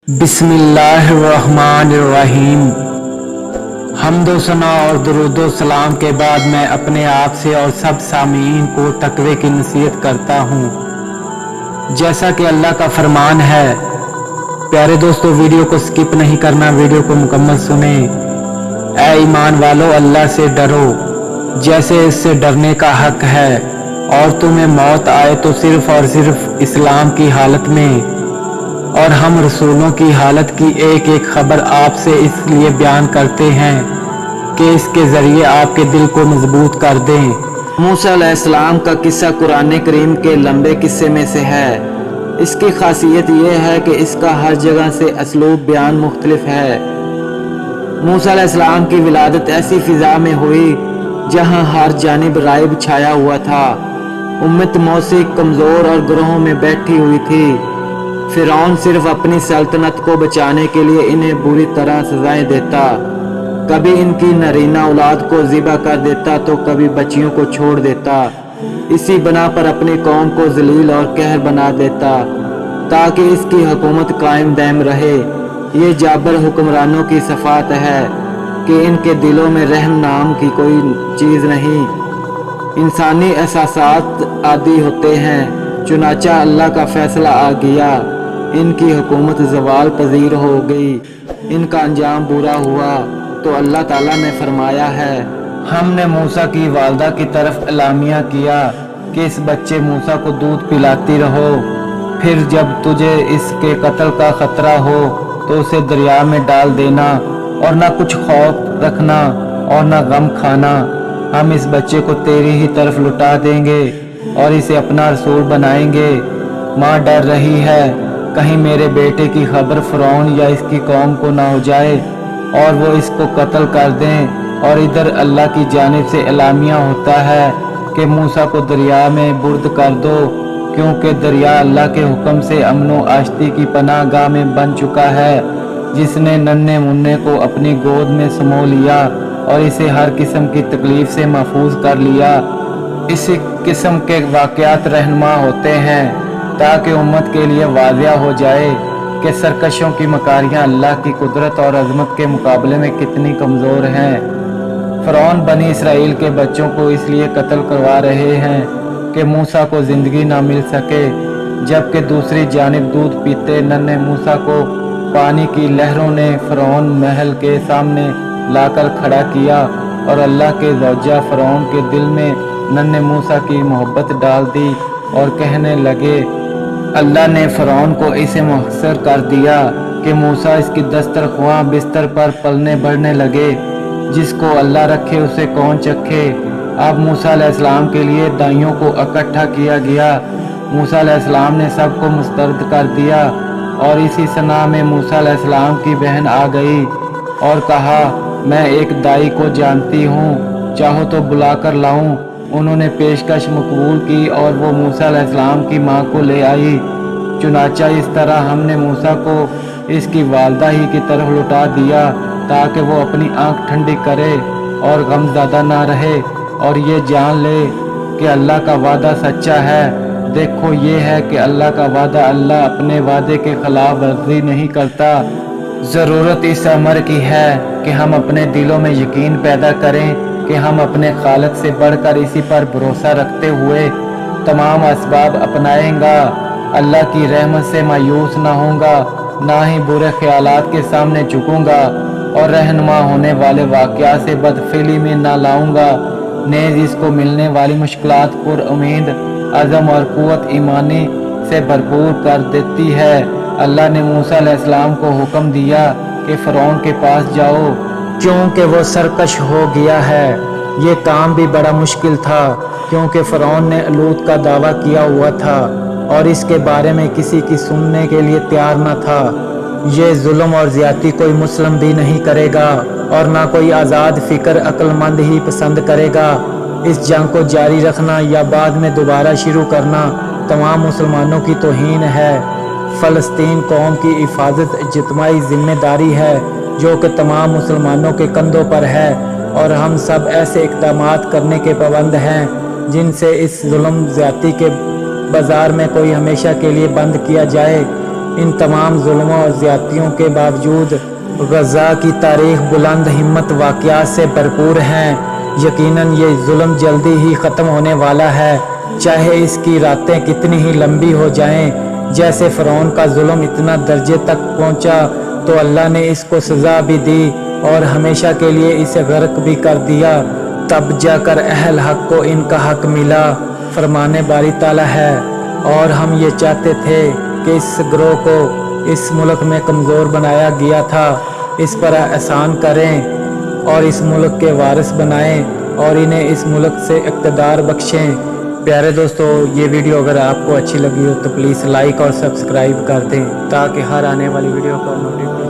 بسم اللہ الرحمن الرحیم۔ حمد و ثنا اور درود و سلام کے بعد میں اپنے آپ سے اور سب سامعین کو تقوی کی نصیحت کرتا ہوں، جیسا کہ اللہ کا فرمان ہے۔ پیارے دوستو، ویڈیو کو سکپ نہیں کرنا، ویڈیو کو مکمل سنیں۔ اے ایمان والو، اللہ سے ڈرو جیسے اس سے ڈرنے کا حق ہے، اور تمہیں موت آئے تو صرف اور صرف اسلام کی حالت میں، اور ہم رسولوں کی حالت کی ایک ایک خبر آپ سے اس لیے بیان کرتے ہیں کہ اس کے ذریعے آپ کے دل کو مضبوط کر دیں۔ موسیٰ علیہ السلام کا قصہ قرآن کریم کے لمبے قصے میں سے ہے۔ اس کی خاصیت یہ ہے کہ اس کا ہر جگہ سے اسلوب بیان مختلف ہے۔ موسیٰ علیہ السلام کی ولادت ایسی فضا میں ہوئی جہاں ہر جانب رائب چھایا ہوا تھا۔ امت موسی کمزور اور گروہوں میں بیٹھی ہوئی تھی۔ فرعون صرف اپنی سلطنت کو بچانے کے لیے انہیں بری طرح سزائیں دیتا، کبھی ان کی نرینہ اولاد کو ذبح کر دیتا تو کبھی بچیوں کو چھوڑ دیتا، اسی بنا پر اپنی قوم کو ذلیل اور قہر بنا دیتا تاکہ اس کی حکومت قائم دائم رہے۔ یہ جابر حکمرانوں کی صفات ہے کہ ان کے دلوں میں رحم نام کی کوئی چیز نہیں۔ انسانی احساسات عادی ہوتے ہیں، چنانچہ اللہ کا فیصلہ آ گیا، ان کی حکومت زوال پذیر ہو گئی، ان کا انجام برا ہوا۔ تو اللہ تعالیٰ نے فرمایا ہے، ہم نے موسیٰ کی والدہ کی طرف اعلامیہ کیا کہ اس بچے موسیٰ کو دودھ پلاتی رہو، پھر جب تجھے اس کے قتل کا خطرہ ہو تو اسے دریا میں ڈال دینا، اور نہ کچھ خوف رکھنا اور نہ غم کھانا۔ ہم اس بچے کو تیری ہی طرف لوٹا دیں گے اور اسے اپنا رسول بنائیں گے۔ ماں ڈر رہی ہے کہیں میرے بیٹے کی خبر فرعون یا اس کی قوم کو نہ ہو جائے اور وہ اس کو قتل کر دیں۔ اور ادھر اللہ کی جانب سے اعلامیہ ہوتا ہے کہ موسیٰ کو دریا میں برد کر دو، کیونکہ دریا اللہ کے حکم سے امن و آشتی کی پناہ گاہ میں بن چکا ہے، جس نے ننھے منھے کو اپنی گود میں سمو لیا اور اسے ہر قسم کی تکلیف سے محفوظ کر لیا۔ اسی قسم کے واقعات رہنما ہوتے ہیں تاکہ امت کے لیے واضح ہو جائے کہ سرکشوں کی مکاریاں اللہ کی قدرت اور عظمت کے مقابلے میں کتنی کمزور ہیں۔ فرعون بنی اسرائیل کے بچوں کو اس لیے قتل کروا رہے ہیں کہ موسیٰ کو زندگی نہ مل سکے، جبکہ دوسری جانب دودھ پیتے ننھے موسیٰ کو پانی کی لہروں نے فرعون محل کے سامنے لا کر کھڑا کیا، اور اللہ کے زوجہ فرعون کے دل میں ننھے موسیٰ کی محبت ڈال دی اور کہنے لگے۔ اللہ نے فرعون کو اسے محصر کر دیا کہ موسیٰ اس کی دسترخواں بستر پر پلنے بڑھنے لگے، جس کو اللہ رکھے اسے کون چکھے۔ اب موسیٰ علیہ السلام کے لیے دائیوں کو اکٹھا کیا گیا۔ موسیٰ علیہ السلام نے سب کو مسترد کر دیا، اور اسی ثنا میں موسیٰ علیہ السلام کی بہن آ گئی اور کہا، میں ایک دائی کو جانتی ہوں، چاہو تو بلا کر لاؤں۔ انہوں نے پیشکش مقبول کی اور وہ موسیٰ علیہ السلام کی ماں کو لے آئی۔ چنانچہ اس طرح ہم نے موسیٰ کو اس کی والدہ ہی کی طرف لوٹا دیا تاکہ وہ اپنی آنکھ ٹھنڈی کرے اور غم زدہ نہ رہے اور یہ جان لے کہ اللہ کا وعدہ سچا ہے۔ دیکھو، یہ ہے کہ اللہ کا وعدہ، اللہ اپنے وعدے کے خلاف ورزی نہیں کرتا۔ ضرورت اس امر کی ہے کہ ہم اپنے دلوں میں یقین پیدا کریں کہ ہم اپنے خالق سے بڑھ کر اسی پر بھروسہ رکھتے ہوئے تمام اسباب اپنائیں گا۔ اللہ کی رحمت سے مایوس نہ ہوں گا، نہ ہی برے خیالات کے سامنے جھکوں گا، اور رہنما ہونے والے واقعات سے بدفعلی میں نہ لاؤں گا۔ نیز اس کو ملنے والی مشکلات پر امید، عزم اور قوت ایمانی سے بھرپور کر دیتی ہے۔ اللہ نے موسیٰ علیہ السلام کو حکم دیا کہ فرعون کے پاس جاؤ، کیونکہ وہ سرکش ہو گیا ہے۔ یہ کام بھی بڑا مشکل تھا کیونکہ فرعون نے الوت کا دعویٰ کیا ہوا تھا اور اس کے بارے میں کسی کی سننے کے لیے تیار نہ تھا۔ یہ ظلم اور زیادتی کوئی مسلم بھی نہیں کرے گا، اور نہ کوئی آزاد فکر عقل مند ہی پسند کرے گا۔ اس جنگ کو جاری رکھنا یا بعد میں دوبارہ شروع کرنا تمام مسلمانوں کی توہین ہے۔ فلسطین قوم کی حفاظت اجتماعی ذمہ داری ہے جو کہ تمام مسلمانوں کے کندھوں پر ہے، اور ہم سب ایسے اقدامات کرنے کے پابند ہیں جن سے اس ظلم زیادتی کے بازار میں کوئی ہمیشہ کے لیے بند کیا جائے۔ ان تمام ظلموں اور زیادتیوں کے باوجود غزہ کی تاریخ بلند ہمت واقعات سے بھرپور ہیں۔ یقیناً یہ ظلم جلدی ہی ختم ہونے والا ہے، چاہے اس کی راتیں کتنی ہی لمبی ہو جائیں۔ جیسے فرعون کا ظلم اتنا درجے تک پہنچا تو اللہ نے اس کو سزا بھی دی اور ہمیشہ کے لیے اسے غرق بھی کر دیا، تب جا کر اہل حق کو ان کا حق ملا۔ فرمانے باری تعالیٰ ہے، اور ہم یہ چاہتے تھے کہ اس گروہ کو اس ملک میں کمزور بنایا گیا تھا، اس پر احسان کریں اور اس ملک کے وارث بنائیں اور انہیں اس ملک سے اقتدار بخشیں۔ پیارے دوستو، یہ ویڈیو اگر آپ کو اچھی لگی ہو تو پلیز لائک اور سبسکرائب کر دیں تاکہ ہر آنے والی ویڈیو کا نوٹیفیکیشن